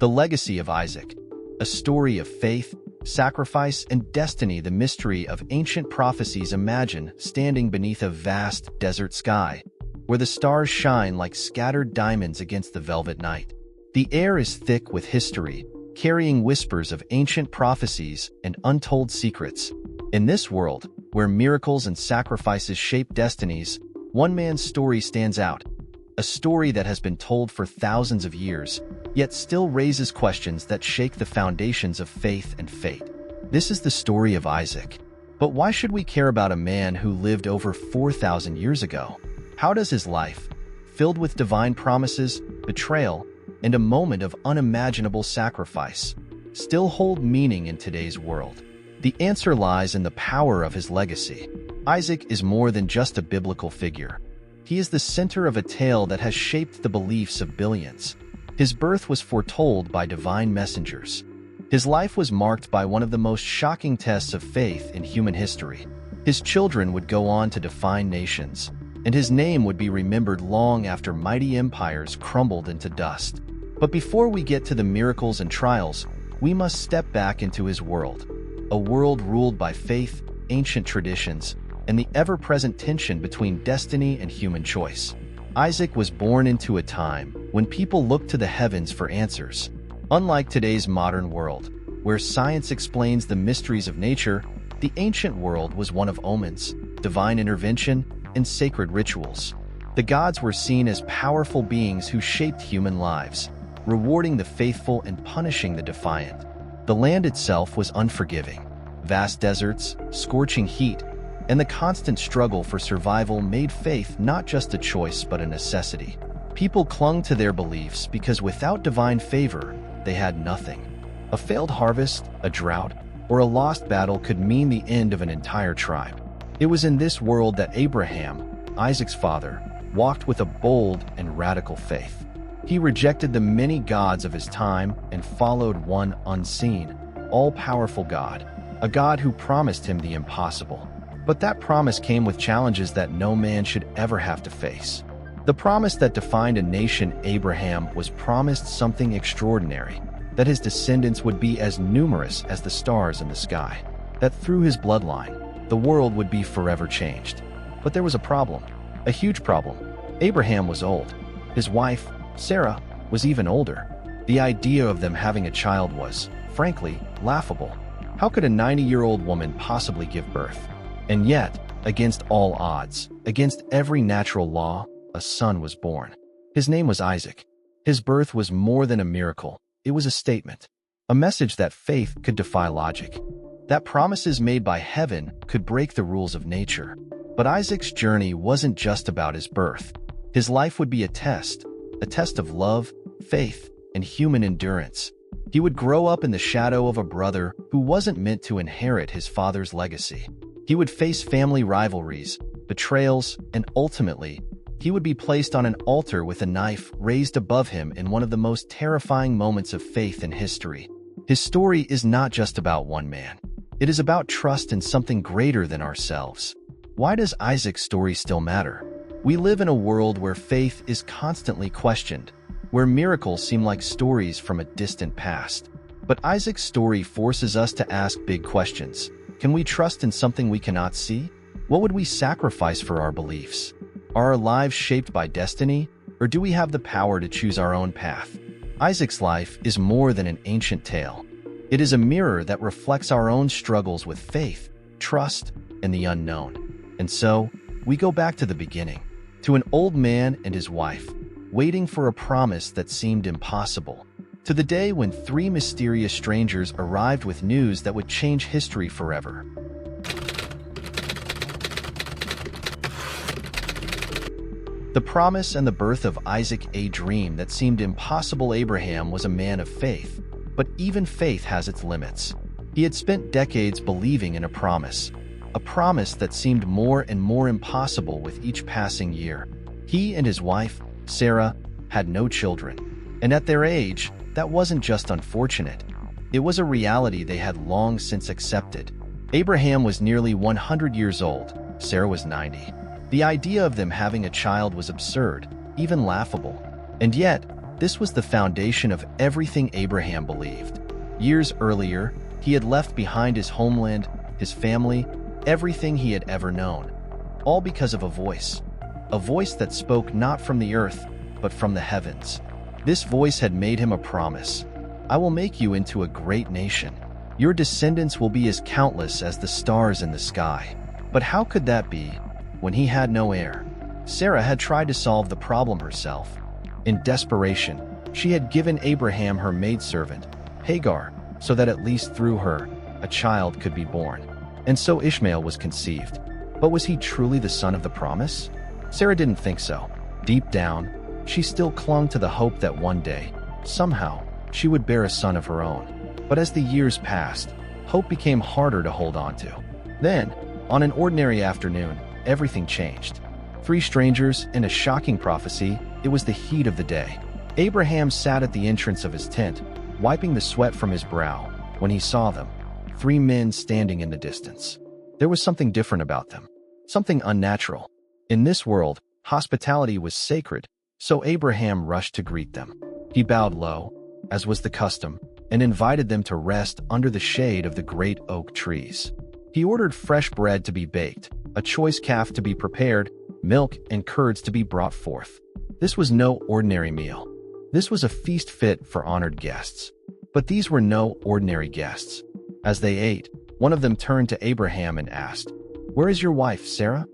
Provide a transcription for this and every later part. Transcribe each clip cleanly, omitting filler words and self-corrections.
The legacy of Isaac, a story of faith, sacrifice, and destiny, the mystery of ancient prophecies. Imagine standing beneath a vast desert sky, where the stars shine like scattered diamonds against the velvet night. The air is thick with history, carrying whispers of ancient prophecies and untold secrets. In this world, where miracles and sacrifices shape destinies, one man's story stands out. A story that has been told for thousands of years, yet still raises questions that shake the foundations of faith and fate. This is the story of Isaac. But why should we care about a man who lived over 4,000 years ago? How does his life, filled with divine promises, betrayal, and a moment of unimaginable sacrifice, still hold meaning in today's world? The answer lies in the power of his legacy. Isaac is more than just a biblical figure. He is the center of a tale that has shaped the beliefs of billions. His birth was foretold by divine messengers. His life was marked by one of the most shocking tests of faith in human history. His children would go on to define nations, and his name would be remembered long after mighty empires crumbled into dust. But before we get to the miracles and trials, we must step back into his world. A world ruled by faith, ancient traditions, and the ever-present tension between destiny and human choice. Isaac was born into a time when people looked to the heavens for answers. Unlike today's modern world, where science explains the mysteries of nature, the ancient world was one of omens, divine intervention, and sacred rituals. The gods were seen as powerful beings who shaped human lives, rewarding the faithful and punishing the defiant. The land itself was unforgiving. Vast deserts, scorching heat, and the constant struggle for survival made faith not just a choice but a necessity. People clung to their beliefs because without divine favor, they had nothing. A failed harvest, a drought, or a lost battle could mean the end of an entire tribe. It was in this world that Abraham, Isaac's father, walked with a bold and radical faith. He rejected the many gods of his time and followed one unseen, all-powerful God, a God who promised him the impossible. But that promise came with challenges that no man should ever have to face. The promise that defined a nation, Abraham was promised something extraordinary, that his descendants would be as numerous as the stars in the sky, that through his bloodline, the world would be forever changed. But there was a problem, a huge problem. Abraham was old. His wife, Sarah, was even older. The idea of them having a child was, frankly, laughable. How could a 90-year-old woman possibly give birth? And yet, against all odds, against every natural law, a son was born. His name was Isaac. His birth was more than a miracle. It was a statement, a message that faith could defy logic, that promises made by heaven could break the rules of nature. But Isaac's journey wasn't just about his birth. His life would be a test of love, faith, and human endurance. He would grow up in the shadow of a brother who wasn't meant to inherit his father's legacy. He would face family rivalries, betrayals, and ultimately, he would be placed on an altar with a knife raised above him in one of the most terrifying moments of faith in history. His story is not just about one man. It is about trust in something greater than ourselves. Why does Isaac's story still matter? We live in a world where faith is constantly questioned, where miracles seem like stories from a distant past. But Isaac's story forces us to ask big questions. Can we trust in something we cannot see? What would we sacrifice for our beliefs? Are our lives shaped by destiny, or do we have the power to choose our own path? Isaac's life is more than an ancient tale. It is a mirror that reflects our own struggles with faith, trust, and the unknown. And so, we go back to the beginning, to an old man and his wife, waiting for a promise that seemed impossible, to the day when three mysterious strangers arrived with news that would change history forever. The promise and the birth of Isaac, a dream that seemed impossible. Abraham was a man of faith, but even faith has its limits. He had spent decades believing in a promise that seemed more and more impossible with each passing year. He and his wife, Sarah, had no children, and at their age, that wasn't just unfortunate. It was a reality they had long since accepted. Abraham was nearly 100 years old, Sarah was 90. The idea of them having a child was absurd, even laughable. And yet, This was the foundation of everything Abraham believed. Years earlier, he had left behind his homeland, his family, everything he had ever known, all because of a voice that spoke not from the earth, but from the heavens. This voice had made him a promise. I will make you into a great nation. Your descendants will be as countless as the stars in the sky. But how could that be when he had no heir? Sarah had tried to solve the problem herself. In desperation, she had given Abraham her maidservant, Hagar, so that at least through her, a child could be born. And so Ishmael was conceived. But was he truly the son of the promise? Sarah didn't think so. Deep down, she still clung to the hope that one day, somehow, she would bear a son of her own. But as the years passed, hope became harder to hold on to. Then, on an ordinary afternoon, everything changed. 3 strangers and a shocking prophecy. It was the heat of the day. Abraham sat at the entrance of his tent, wiping the sweat from his brow, when he saw them, 3 men standing in the distance. There was something different about them, something unnatural. In this world, hospitality was sacred, so Abraham rushed to greet them. He bowed low, as was the custom, and invited them to rest under the shade of the great oak trees. He ordered fresh bread to be baked, a choice calf to be prepared, milk and curds to be brought forth. This was no ordinary meal. This was a feast fit for honored guests. But these were no ordinary guests. As they ate, one of them turned to Abraham and asked, "Where is your wife, Sarah?"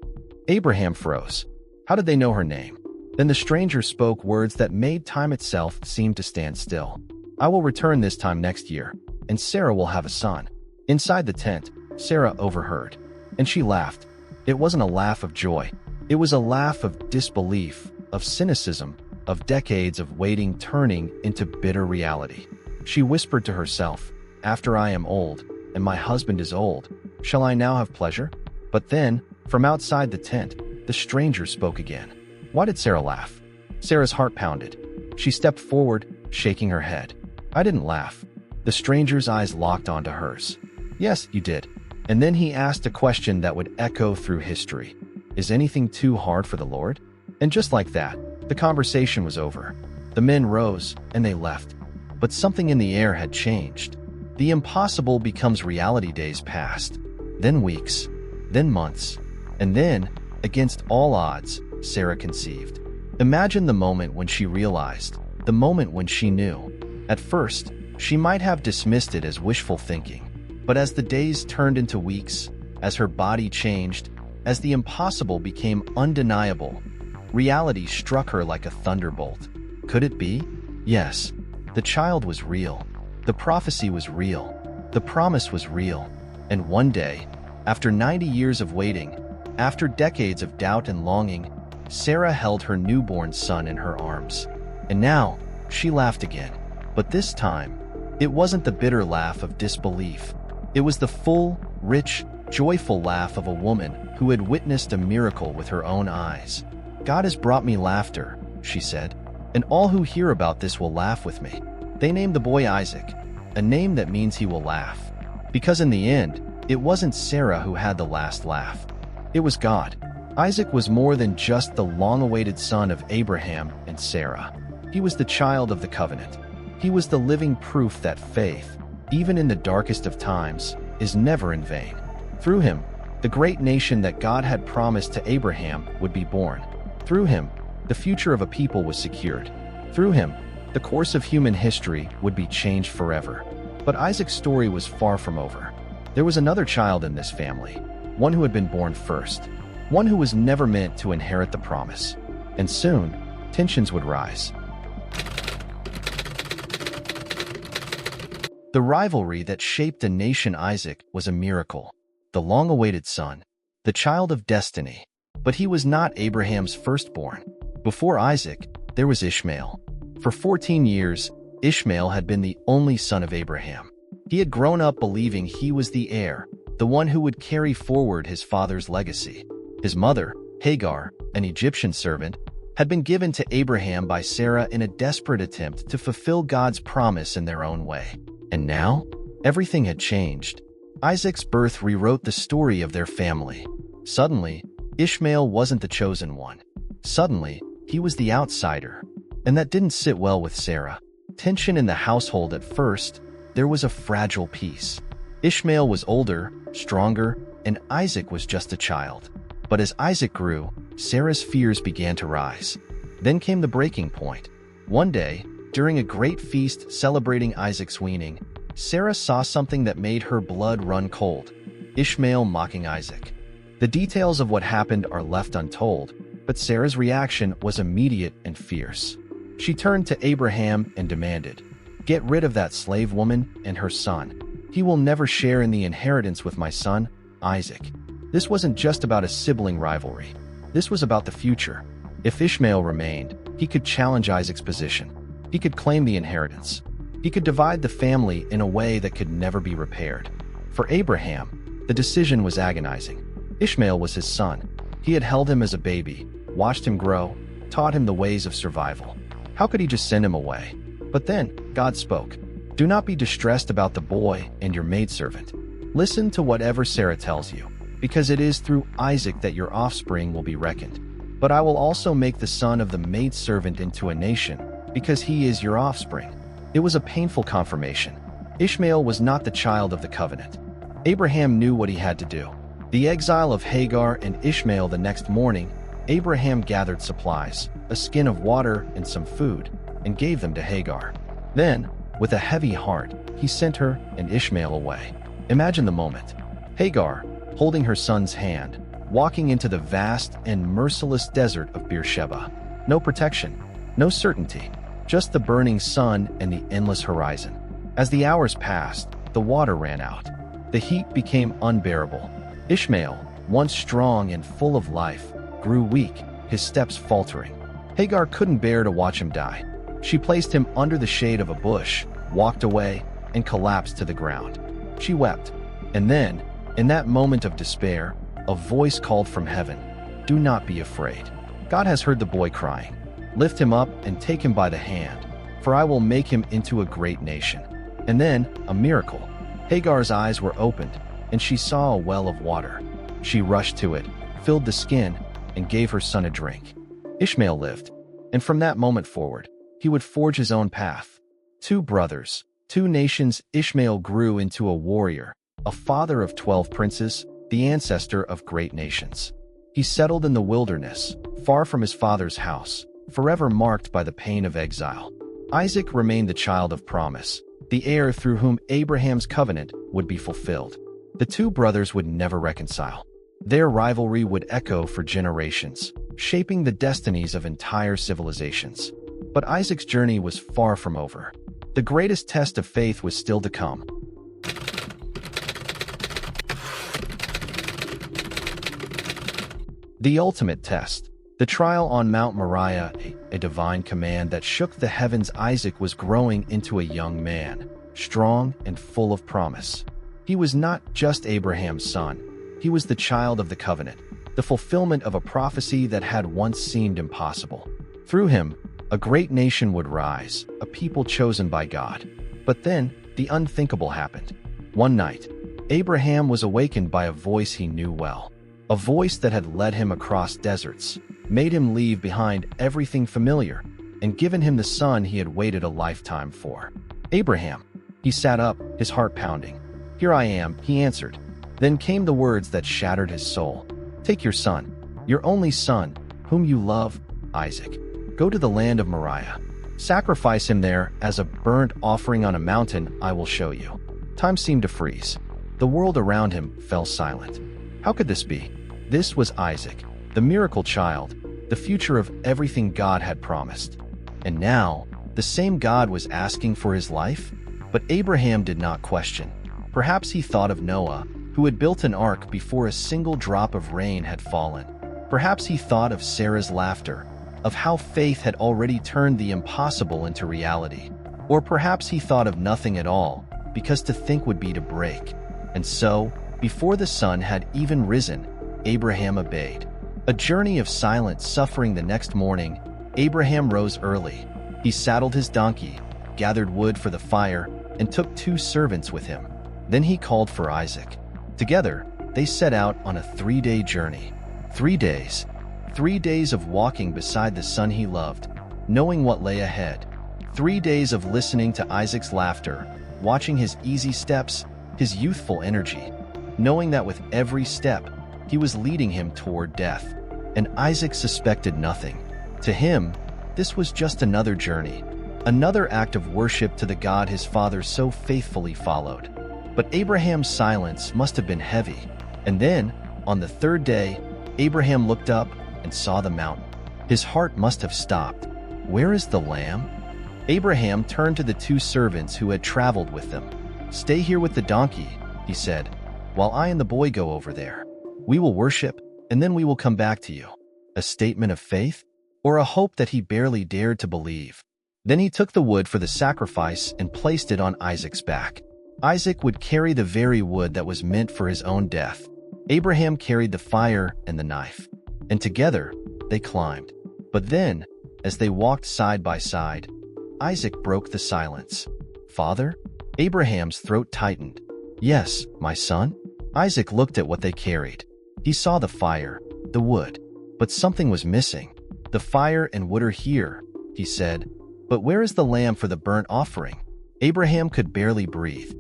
Abraham froze. How did they know her name? Then the stranger spoke words that made time itself seem to stand still. "I will return this time next year, and Sarah will have a son." Inside the tent, Sarah overheard, and she laughed. It wasn't a laugh of joy. It was a laugh of disbelief, of cynicism, of decades of waiting turning into bitter reality. She whispered to herself, "After I am old, and my husband is old, shall I now have pleasure?" But then, from outside the tent, the stranger spoke again. Why did Sarah laugh? Sarah's heart pounded. She stepped forward, shaking her head. "I didn't laugh." The stranger's eyes locked onto hers. "Yes, you did." And then he asked a question that would echo through history. "Is anything too hard for the Lord?" And just like that, the conversation was over. The men rose, and they left. But something in the air had changed. The impossible becomes reality. Days passed, then weeks, then months, and then, against all odds, Sarah conceived. Imagine the moment when she realized, the moment when she knew. At first, she might have dismissed it as wishful thinking. But as the days turned into weeks, as her body changed, as the impossible became undeniable, reality struck her like a thunderbolt. Could it be? Yes. The child was real. The prophecy was real. The promise was real. And one day, after 90 years of waiting, after decades of doubt and longing, Sarah held her newborn son in her arms. And now, she laughed again. But this time, it wasn't the bitter laugh of disbelief. It was the full, rich, joyful laugh of a woman who had witnessed a miracle with her own eyes. "God has brought me laughter," she said, "and all who hear about this will laugh with me." They named the boy Isaac, a name that means he will laugh. Because in the end, it wasn't Sarah who had the last laugh. It was God. Isaac was more than just the long-awaited son of Abraham and Sarah. He was the child of the covenant. He was the living proof that faith, even in the darkest of times, is never in vain. Through him, the great nation that God had promised to Abraham would be born. Through him, the future of a people was secured. Through him, the course of human history would be changed forever. But Isaac's story was far from over. There was another child in this family, one who had been born first, one who was never meant to inherit the promise. And soon, tensions would rise. The rivalry that shaped a nation. Isaac was a miracle, the long-awaited son, the child of destiny. But he was not Abraham's firstborn. Before Isaac, there was Ishmael. For 14 years, Ishmael had been the only son of Abraham. He had grown up believing he was the heir, the one who would carry forward his father's legacy. His mother, Hagar, an Egyptian servant, had been given to Abraham by Sarah in a desperate attempt to fulfill God's promise in their own way. And now, everything had changed. Isaac's birth rewrote the story of their family. Suddenly, Ishmael wasn't the chosen one. Suddenly, he was the outsider. And that didn't sit well with Sarah. Tension in the household at first, there was a fragile peace. Ishmael was older, stronger, and Isaac was just a child. But as Isaac grew, Sarah's fears began to rise. Then came the breaking point. One day, during a great feast celebrating Isaac's weaning, Sarah saw something that made her blood run cold. Ishmael mocking Isaac. The details of what happened are left untold, but Sarah's reaction was immediate and fierce. She turned to Abraham and demanded, "Get rid of that slave woman and her son. He will never share in the inheritance with my son, Isaac." This wasn't just about a sibling rivalry. This was about the future. If Ishmael remained, he could challenge Isaac's position. He could claim the inheritance. He could divide the family in a way that could never be repaired. For Abraham, the decision was agonizing. Ishmael was his son. He had held him as a baby, watched him grow, taught him the ways of survival. How could he just send him away? But then, God spoke. "Do not be distressed about the boy and your maidservant. Listen to whatever Sarah tells you, because it is through Isaac that your offspring will be reckoned. But I will also make the son of the maidservant into a nation, because he is your offspring." It was a painful confirmation. Ishmael was not the child of the covenant. Abraham knew what he had to do. The exile of Hagar and Ishmael. The next morning, Abraham gathered supplies, a skin of water and some food, and gave them to Hagar. Then, with a heavy heart, he sent her and Ishmael away. Imagine the moment. Hagar, holding her son's hand, walking into the vast and merciless desert of Beersheba. No protection, no certainty, just the burning sun and the endless horizon. As the hours passed, the water ran out. The heat became unbearable. Ishmael, once strong and full of life, grew weak, his steps faltering. Hagar couldn't bear to watch him die. She placed him under the shade of a bush, walked away, and collapsed to the ground. She wept. And then, in that moment of despair, a voice called from heaven, "Do not be afraid. God has heard the boy crying. Lift him up and take him by the hand, for I will make him into a great nation." And then, a miracle. Hagar's eyes were opened, and she saw a well of water. She rushed to it, filled the skin, and gave her son a drink. Ishmael lived, and from that moment forward, he would forge his own path. 2 brothers, 2 nations. Ishmael grew into a warrior, a father of 12 princes, the ancestor of great nations. He settled in the wilderness, far from his father's house, forever marked by the pain of exile. Isaac remained the child of promise, the heir through whom Abraham's covenant would be fulfilled. The 2 brothers would never reconcile. Their rivalry would echo for generations, shaping the destinies of entire civilizations. But Isaac's journey was far from over. The greatest test of faith was still to come. The ultimate test. The trial on Mount Moriah, a divine command that shook the heavens. Isaac was growing into a young man, strong and full of promise. He was not just Abraham's son. He was the child of the covenant, the fulfillment of a prophecy that had once seemed impossible. Through him, a great nation would rise, a people chosen by God. But then, the unthinkable happened. One night, Abraham was awakened by a voice he knew well. A voice that had led him across deserts, made him leave behind everything familiar, and given him the son he had waited a lifetime for. "Abraham." He sat up, his heart pounding. "Here I am," he answered. Then came the words that shattered his soul. "Take your son, your only son, whom you love, Isaac. Go to the land of Moriah. Sacrifice him there as a burnt offering on a mountain I will show you." Time seemed to freeze. The world around him fell silent. How could this be? This was Isaac, the miracle child, the future of everything God had promised. And now, the same God was asking for his life? But Abraham did not question. Perhaps he thought of Noah, who had built an ark before a single drop of rain had fallen. Perhaps he thought of Sarah's laughter, of how faith had already turned the impossible into reality. Or perhaps he thought of nothing at all, because to think would be to break. And so, before the sun had even risen, Abraham obeyed. A journey of silent suffering. The next morning, Abraham rose early. He saddled his donkey, gathered wood for the fire, and took 2 servants with him. Then he called for Isaac. Together, they set out on a 3-day journey. 3 days. 3 days of walking beside the son he loved. knowing what lay ahead. 3 days of listening to Isaac's laughter, watching his easy steps, his youthful energy, knowing that with every step, he was leading him toward death. And Isaac suspected nothing. To him, this was just another journey, another act of worship to the God his father so faithfully followed. But Abraham's silence must have been heavy. And then, on the 3rd day, Abraham looked up and saw the mountain. His heart must have stopped. Where is the lamb? Abraham turned to the 2 servants who had traveled with them. Stay here with the donkey, he said, while I and the boy go over there. We will worship, and then we will come back to you. A statement of faith? Or a hope that he barely dared to believe? Then he took the wood for the sacrifice and placed it on Isaac's back. Isaac would carry the very wood that was meant for his own death. Abraham carried the fire and the knife, and together they climbed. But then, as they walked side by side, Isaac broke the silence. Father? Abraham's throat tightened. Yes, my son? Isaac looked at what they carried. He saw the fire, the wood, but something was missing. The fire and wood are here, he said, but where is the lamb for the burnt offering? Abraham could barely breathe.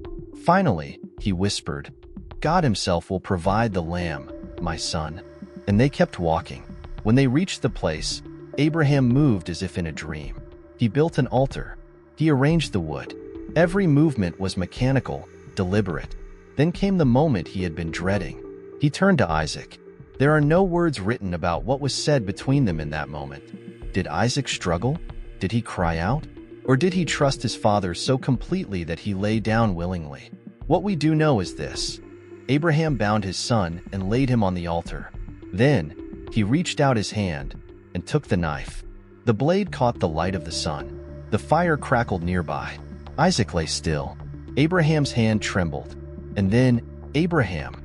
Finally, he whispered, God himself will provide the lamb, my son. And they kept walking. When they reached the place, Abraham moved as if in a dream. He built an altar. He arranged the wood. Every movement was mechanical, deliberate. Then came the moment he had been dreading. He turned to Isaac. There are no words written about what was said between them in that moment. Did Isaac struggle? Did he cry out? Or did he trust his father so completely that he lay down willingly? What we do know is this. Abraham bound his son and laid him on the altar. Then, he reached out his hand and took the knife. The blade caught the light of the sun. The fire crackled nearby. Isaac lay still. Abraham's hand trembled. And then, Abraham.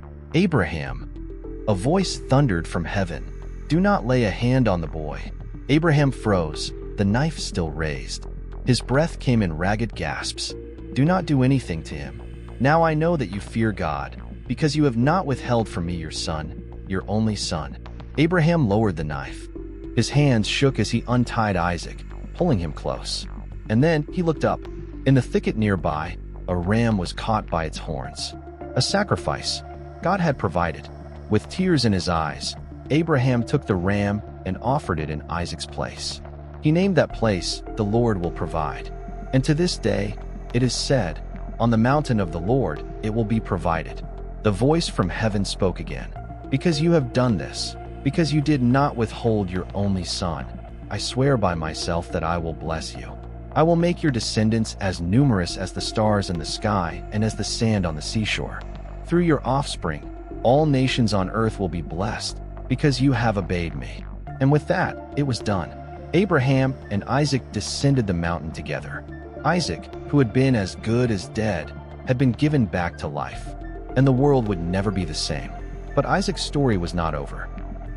A voice thundered from heaven. Do not lay a hand on the boy. Abraham froze, the knife still raised. His breath came in ragged gasps. Do not do anything to him. Now I know that you fear God, because you have not withheld from me your son, your only son. Abraham lowered the knife. His hands shook as he untied Isaac, pulling him close. And then he looked up. In the thicket nearby, a ram was caught by its horns. A sacrifice. God had provided. With tears in his eyes, Abraham took the ram and offered it in Isaac's place. He named that place, "The Lord will provide." And to this day, it is said, "On the mountain of the Lord it will be provided." The voice from heaven spoke again. Because you have done this, because you did not withhold your only son, I swear by myself that I will bless you. I will make your descendants as numerous as the stars in the sky and as the sand on the seashore. Through your offspring, all nations on earth will be blessed, because you have obeyed me. And with that, it was done. Abraham and Isaac descended the mountain together. Isaac, who had been as good as dead, had been given back to life, and the world would never be the same. But Isaac's story was not over.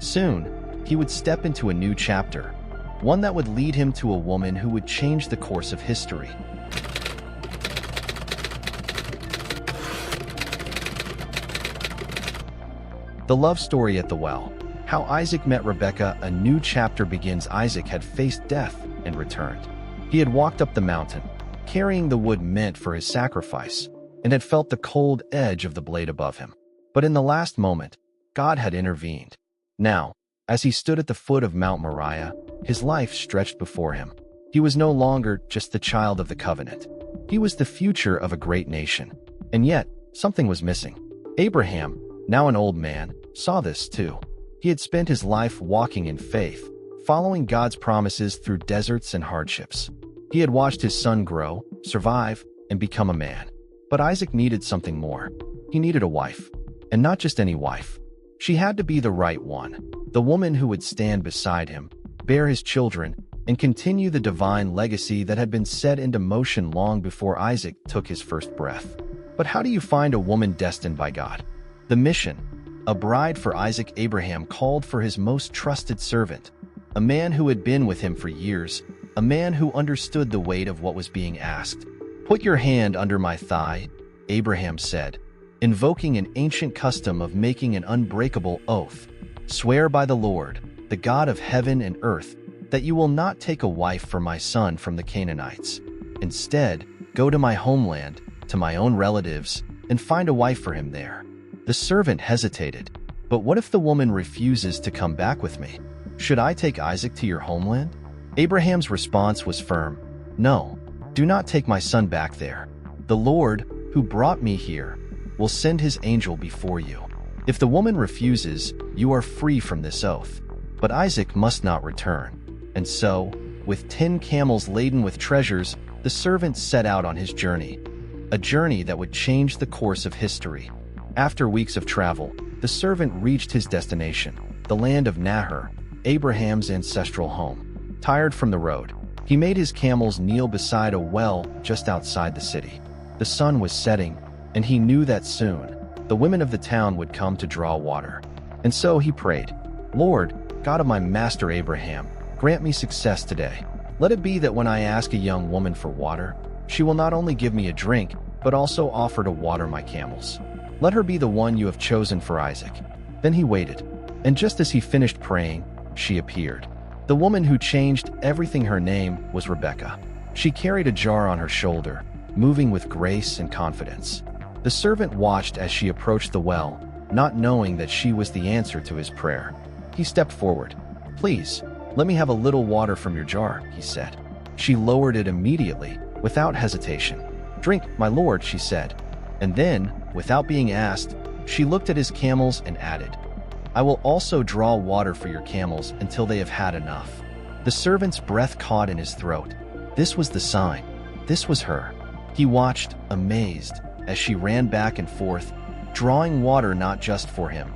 Soon, he would step into a new chapter, one that would lead him to a woman who would change the course of history. The love story at the well. How Isaac met Rebekah. A new chapter begins. Isaac had faced death and returned. He had walked up the mountain, carrying the wood meant for his sacrifice, and had felt the cold edge of the blade above him. But in the last moment, God had intervened. Now, as he stood at the foot of Mount Moriah, his life stretched before him. He was no longer just the child of the covenant. He was the future of a great nation. And yet, something was missing. Abraham, now an old man, saw this too. He had spent his life walking in faith, following God's promises through deserts and hardships. He had watched his son grow, survive, and become a man. But Isaac needed something more. He needed a wife. And not just any wife. She had to be the right one, the woman who would stand beside him, bear his children, and continue the divine legacy that had been set into motion long before Isaac took his first breath. But how do you find a woman destined by God? The mission. A bride for Isaac. Abraham called for his most trusted servant, a man who had been with him for years, a man who understood the weight of what was being asked. Put your hand under my thigh, Abraham said, invoking an ancient custom of making an unbreakable oath. Swear by the Lord, the God of heaven and earth, that you will not take a wife for my son from the Canaanites. Instead, go to my homeland, to my own relatives, and find a wife for him there." The servant hesitated. "But what if the woman refuses to come back with me? Should I take Isaac to your homeland?" Abraham's response was firm. "No, do not take my son back there. The Lord, who brought me here, will send his angel before you. If the woman refuses, you are free from this oath. But Isaac must not return." And so, with 10 camels laden with treasures, the servant set out on his journey, a journey that would change the course of history. After weeks of travel, the servant reached his destination, the land of Nahor, Abraham's ancestral home. Tired from the road, he made his camels kneel beside a well just outside the city. The sun was setting, and he knew that soon, the women of the town would come to draw water. And so he prayed, "Lord, God of my master Abraham, grant me success today. Let it be that when I ask a young woman for water, she will not only give me a drink, but also offer to water my camels. Let her be the one you have chosen for Isaac." Then he waited, and just as he finished praying, she appeared. The woman who changed everything. Her name was Rebekah. She carried a jar on her shoulder, moving with grace and confidence. The servant watched as she approached the well, not knowing that she was the answer to his prayer. He stepped forward. "Please, let me have a little water from your jar," he said. She lowered it immediately, without hesitation. "Drink, my lord," she said. And then, without being asked, she looked at his camels and added, "I will also draw water for your camels until they have had enough." The servant's breath caught in his throat. This was the sign. This was her. He watched, amazed, as she ran back and forth, drawing water not just for him,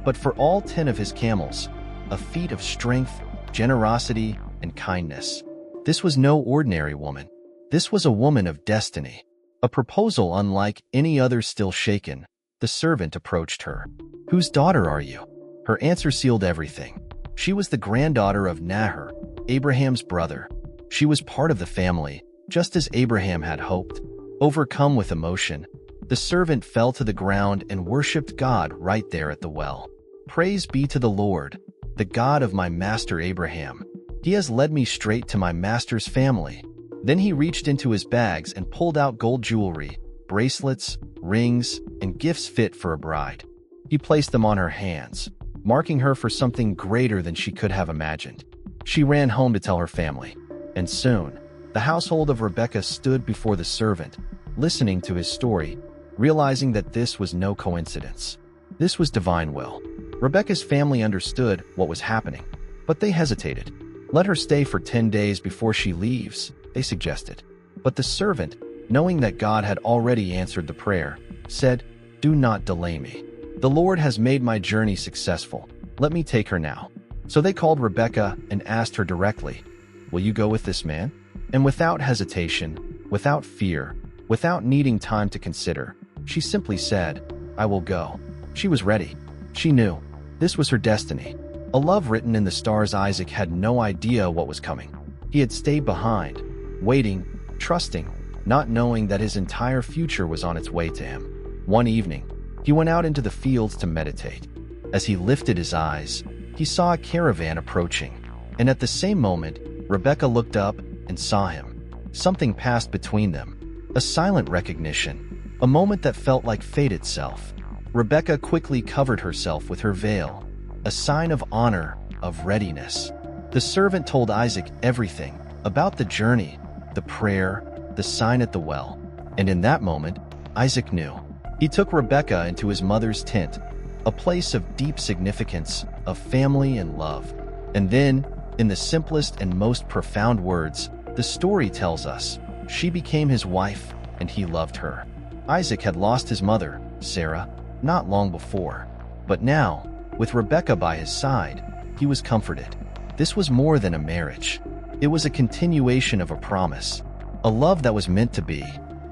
but for all 10 of his camels, a feat of strength, generosity, and kindness. This was no ordinary woman. This was a woman of destiny. A proposal unlike any other. Still shaken, the servant approached her. "Whose daughter are you?" Her answer sealed everything. She was the granddaughter of Nahor, Abraham's brother. She was part of the family, just as Abraham had hoped. Overcome with emotion, the servant fell to the ground and worshipped God right there at the well. "Praise be to the Lord, the God of my master Abraham. He has led me straight to my master's family." Then he reached into his bags and pulled out gold jewelry, bracelets, rings, and gifts fit for a bride. He placed them on her hands, marking her for something greater than she could have imagined. She ran home to tell her family, and soon, the household of Rebekah stood before the servant, listening to his story, realizing that this was no coincidence. This was divine will. Rebekah's family understood what was happening, but they hesitated. "Let her stay for 10 days before she leaves," they suggested. But the servant, knowing that God had already answered the prayer, said, "Do not delay me. The Lord has made my journey successful. Let me take her now." So they called Rebekah and asked her directly, "Will you go with this man?" And without hesitation, without fear, without needing time to consider, she simply said, "I will go." She was ready. She knew this was her destiny. A love written in the stars. Isaac had no idea what was coming. He had stayed behind, waiting, trusting, not knowing that his entire future was on its way to him. One evening, he went out into the fields to meditate. As he lifted his eyes, he saw a caravan approaching, and at the same moment, Rebekah looked up and saw him. Something passed between them, a silent recognition, a moment that felt like fate itself. Rebekah quickly covered herself with her veil, a sign of honor, of readiness. The servant told Isaac everything about the journey, the prayer, the sign at the well. And in that moment, Isaac knew. He took Rebekah into his mother's tent, a place of deep significance, of family and love. And then, in the simplest and most profound words, the story tells us, she became his wife, and he loved her. Isaac had lost his mother, Sarah, not long before. But now, with Rebekah by his side, he was comforted. This was more than a marriage. It was a continuation of a promise, a love that was meant to be.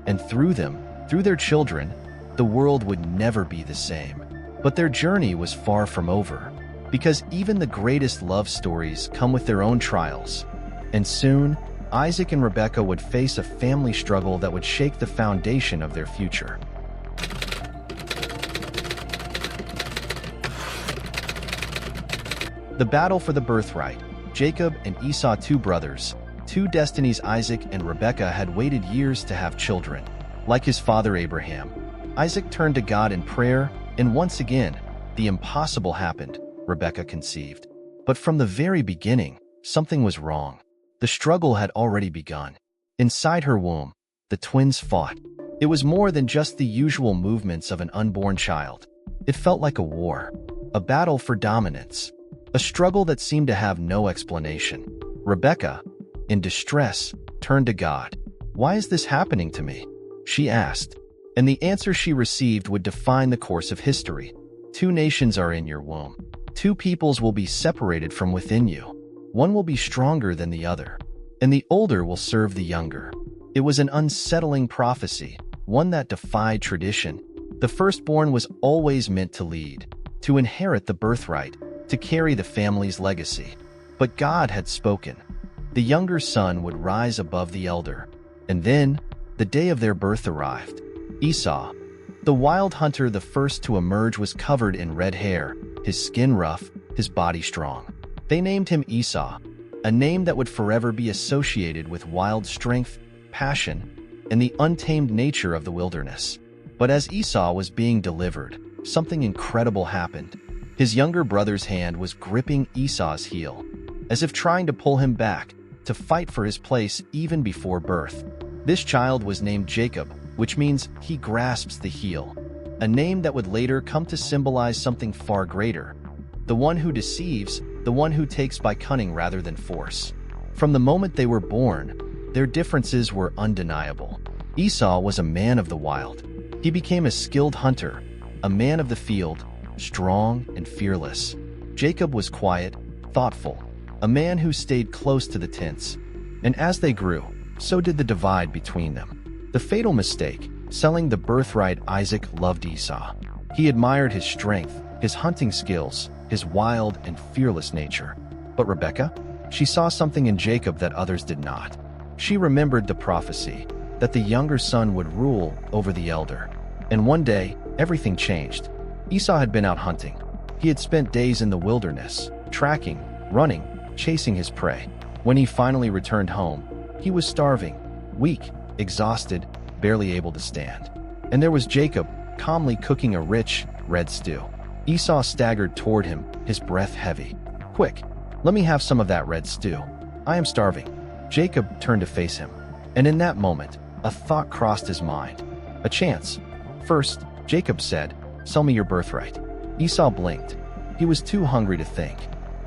And through them, through their children, the world would never be the same. But their journey was far from over, because even the greatest love stories come with their own trials. And soon, Isaac and Rebekah would face a family struggle that would shake the foundation of their future. The battle for the birthright. Jacob and Esau, two brothers, two destinies. Isaac and Rebekah had waited years to have children. Like his father Abraham, Isaac turned to God in prayer, and once again, the impossible happened. Rebekah conceived. But from the very beginning, something was wrong. The struggle had already begun. Inside her womb, the twins fought. It was more than just the usual movements of an unborn child. It felt like a war, a battle for dominance, a struggle that seemed to have no explanation. Rebekah, in distress, turned to God. "Why is this happening to me?" she asked. And the answer she received would define the course of history. Two nations are in your womb. Two peoples will be separated from within you. One will be stronger than the other, and the older will serve the younger. It was an unsettling prophecy, one that defied tradition. The firstborn was always meant to lead, to inherit the birthright, to carry the family's legacy. But God had spoken. The younger son would rise above the elder. And then, the day of their birth arrived. Esau, the wild hunter, the first to emerge, was covered in red hair, his skin rough, his body strong. They named him Esau, a name that would forever be associated with wild strength, passion, and the untamed nature of the wilderness. But as Esau was being delivered, something incredible happened. His younger brother's hand was gripping Esau's heel, as if trying to pull him back, to fight for his place even before birth. This child was named Jacob, which means he grasps the heel, a name that would later come to symbolize something far greater: the one who deceives, the one who takes by cunning rather than force. From the moment they were born, their differences were undeniable. Esau was a man of the wild. He became a skilled hunter, a man of the field, strong and fearless. Jacob was quiet, thoughtful, a man who stayed close to the tents. And as they grew, so did the divide between them. The fatal mistake, selling the birthright. Isaac loved Esau. He admired his strength, his hunting skills, his wild and fearless nature. But Rebekah? She saw something in Jacob that others did not. She remembered the prophecy that the younger son would rule over the elder. And one day, everything changed. Esau had been out hunting. He had spent days in the wilderness, tracking, running, chasing his prey. When he finally returned home, he was starving, weak, exhausted, barely able to stand. And there was Jacob, calmly cooking a rich, red stew. Esau staggered toward him, his breath heavy. "Quick, let me have some of that red stew. I am starving." Jacob turned to face him. And in that moment, a thought crossed his mind. A chance. "First," Jacob said, "sell me your birthright." Esau blinked. He was too hungry to think,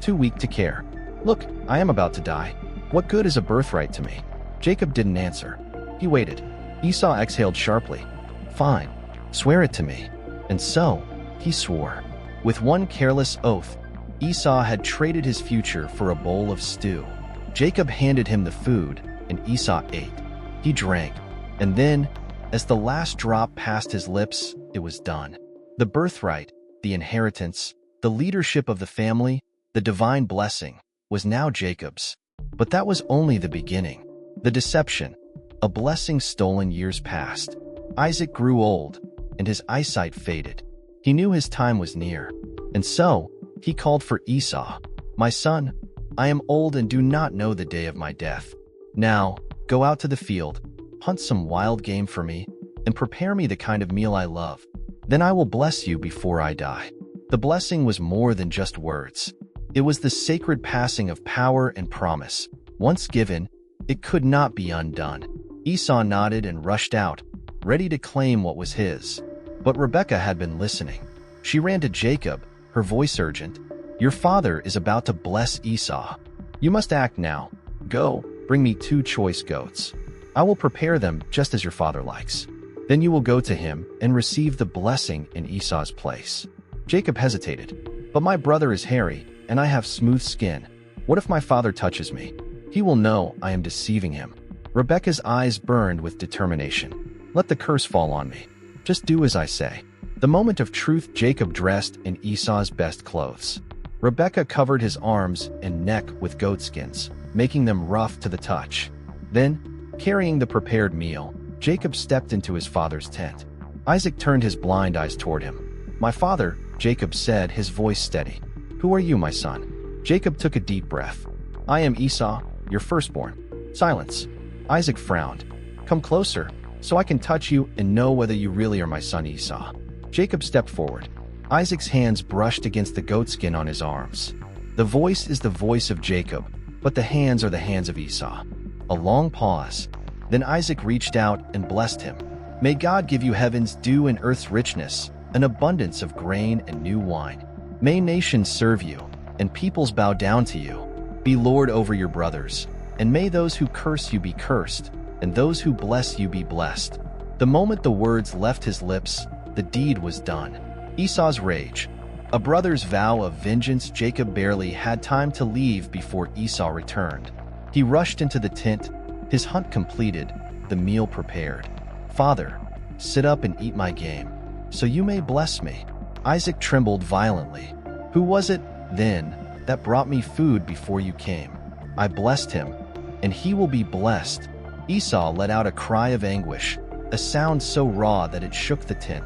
too weak to care. "Look, I am about to die. What good is a birthright to me?" Jacob didn't answer. He waited. Esau exhaled sharply. "Fine, swear it to me." And so, he swore. With one careless oath, Esau had traded his future for a bowl of stew. Jacob handed him the food, and Esau ate. He drank, and then, as the last drop passed his lips, it was done. The birthright, the inheritance, the leadership of the family, the divine blessing, was now Jacob's. But that was only the beginning. The deception, a blessing stolen years past. Isaac grew old, and his eyesight faded. He knew his time was near, and so he called for Esau. "My son, I am old and do not know the day of my death. Now, go out to the field, hunt some wild game for me, and prepare me the kind of meal I love. Then I will bless you before I die." The blessing was more than just words. It was the sacred passing of power and promise. Once given, it could not be undone. Esau nodded and rushed out, ready to claim what was his. But Rebekah had been listening. She ran to Jacob, her voice urgent. "Your father is about to bless Esau. You must act now. Go, bring me 2 choice goats. I will prepare them just as your father likes. Then you will go to him and receive the blessing in Esau's place." Jacob hesitated. "But my brother is hairy, and I have smooth skin. What if my father touches me? He will know I am deceiving him." Rebekah's eyes burned with determination. "Let the curse fall on me. Just do as I say." The moment of truth. Jacob dressed in Esau's best clothes. Rebekah covered his arms and neck with goatskins, making them rough to the touch. Then, carrying the prepared meal, Jacob stepped into his father's tent. Isaac turned his blind eyes toward him. "My father," Jacob said, his voice steady. "Who are you, my son?" Jacob took a deep breath. I am Esau, your firstborn. Silence. Isaac frowned. Come closer, so I can touch you and know whether you really are my son Esau. Jacob stepped forward. Isaac's hands brushed against the goatskin on his arms. The voice is the voice of Jacob, but the hands are the hands of Esau. A long pause. Then Isaac reached out and blessed him. May God give you heaven's dew and earth's richness, an abundance of grain and new wine. May nations serve you, and peoples bow down to you. Be Lord over your brothers, and may those who curse you be cursed, and those who bless you be blessed. The moment the words left his lips, the deed was done. Esau's rage. A brother's vow of vengeance. Jacob barely had time to leave before Esau returned. He rushed into the tent, his hunt completed, the meal prepared. Father, sit up and eat my game, so you may bless me. Isaac trembled violently. Who was it, then, that brought me food before you came? I blessed him, and he will be blessed. Esau let out a cry of anguish, a sound so raw that it shook the tent.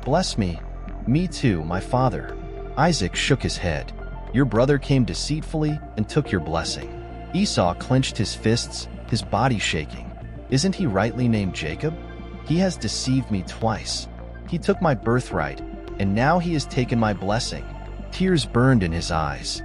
Bless me. Me too, my father. Isaac shook his head. Your brother came deceitfully and took your blessing. Esau clenched his fists, his body shaking. Isn't he rightly named Jacob? He has deceived me twice. He took my birthright, and now he has taken my blessing. Tears burned in his eyes.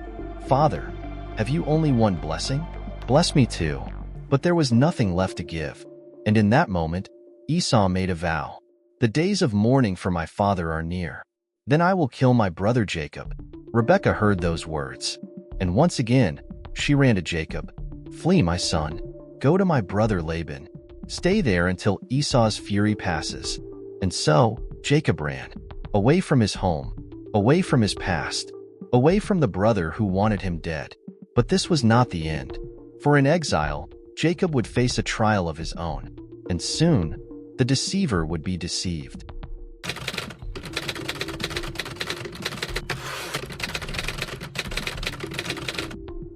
Father, have you only one blessing? Bless me too. But there was nothing left to give. And in that moment, Esau made a vow. The days of mourning for my father are near. Then I will kill my brother Jacob. Rebekah heard those words. And once again, she ran to Jacob. Flee, my son. Go to my brother Laban. Stay there until Esau's fury passes. And so, Jacob ran. Away from his home. Away from his past. Away from the brother who wanted him dead. But this was not the end. For in exile, Jacob would face a trial of his own. And soon, the deceiver would be deceived.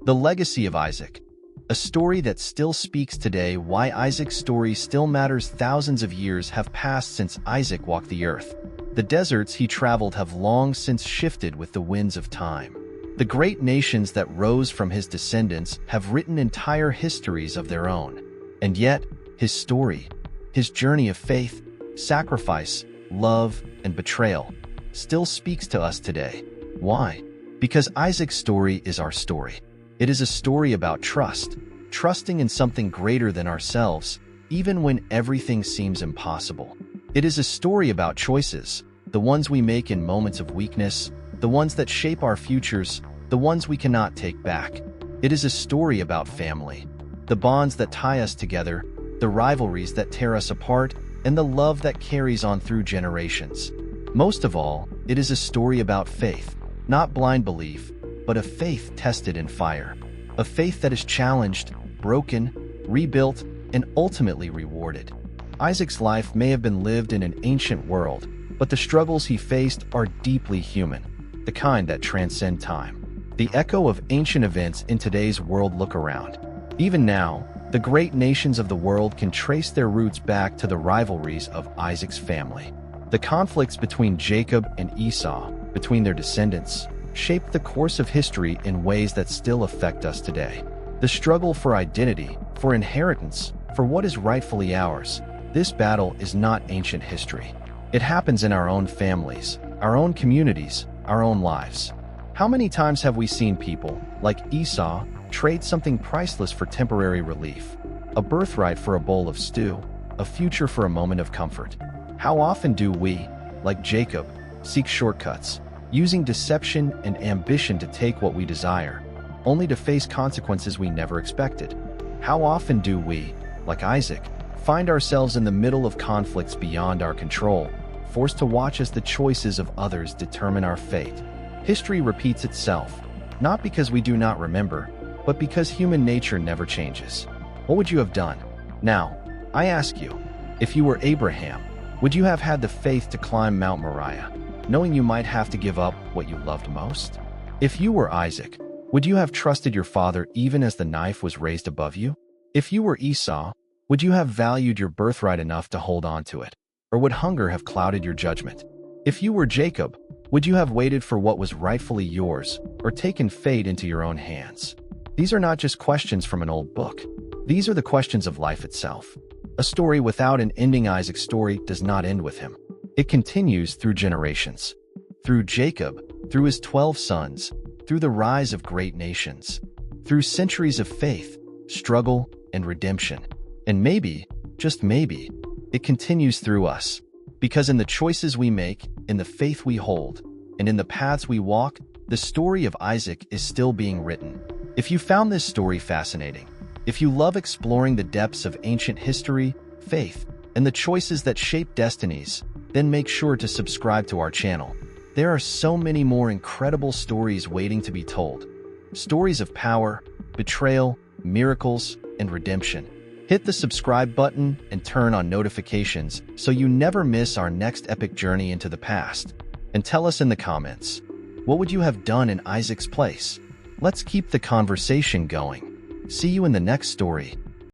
The legacy of Isaac. A story that still speaks today. Why Isaac's story still matters. Thousands of years have passed since Isaac walked the earth. The deserts he traveled have long since shifted with the winds of time. The great nations that rose from his descendants have written entire histories of their own. And yet, his story, his journey of faith, sacrifice, love, and betrayal, still speaks to us today. Why? Because Isaac's story is our story. It is a story about trust, trusting in something greater than ourselves, even when everything seems impossible. It is a story about choices, the ones we make in moments of weakness, the ones that shape our futures, the ones we cannot take back. It is a story about family, the bonds that tie us together, the rivalries that tear us apart, and the love that carries on through generations. Most of all, it is a story about faith, not blind belief, but a faith tested in fire. A faith that is challenged, broken, rebuilt, and ultimately rewarded. Isaac's life may have been lived in an ancient world, but the struggles he faced are deeply human, the kind that transcend time. The echo of ancient events in today's world. Look around. Even now, the great nations of the world can trace their roots back to the rivalries of Isaac's family. The conflicts between Jacob and Esau, between their descendants, shaped the course of history in ways that still affect us today. The struggle for identity, for inheritance, for what is rightfully ours. This battle is not ancient history. It happens in our own families, our own communities, our own lives. How many times have we seen people, like Esau, trade something priceless for temporary relief? A birthright for a bowl of stew, a future for a moment of comfort. How often do we, like Jacob, seek shortcuts, using deception and ambition to take what we desire, only to face consequences we never expected? How often do we, like Isaac, find ourselves in the middle of conflicts beyond our control, forced to watch as the choices of others determine our fate? History repeats itself, not because we do not remember, but because human nature never changes. What would you have done? Now, I ask you, if you were Abraham, would you have had the faith to climb Mount Moriah, knowing you might have to give up what you loved most? If you were Isaac, would you have trusted your father even as the knife was raised above you? If you were Esau, would you have valued your birthright enough to hold on to it? Or would hunger have clouded your judgment? If you were Jacob, would you have waited for what was rightfully yours, or taken fate into your own hands? These are not just questions from an old book. These are the questions of life itself. A story without an ending. Isaac's story does not end with him. It continues through generations. Through Jacob, through his 12 sons, through the rise of great nations, through centuries of faith, struggle, and redemption. And maybe, just maybe, it continues through us. Because in the choices we make, in the faith we hold, and in the paths we walk, the story of Isaac is still being written. If you found this story fascinating, if you love exploring the depths of ancient history, faith, and the choices that shape destinies, then make sure to subscribe to our channel. There are so many more incredible stories waiting to be told. Stories of power, betrayal, miracles, and redemption. Hit the subscribe button and turn on notifications so you never miss our next epic journey into the past. And tell us in the comments, what would you have done in Isaac's place? Let's keep the conversation going. See you in the next story.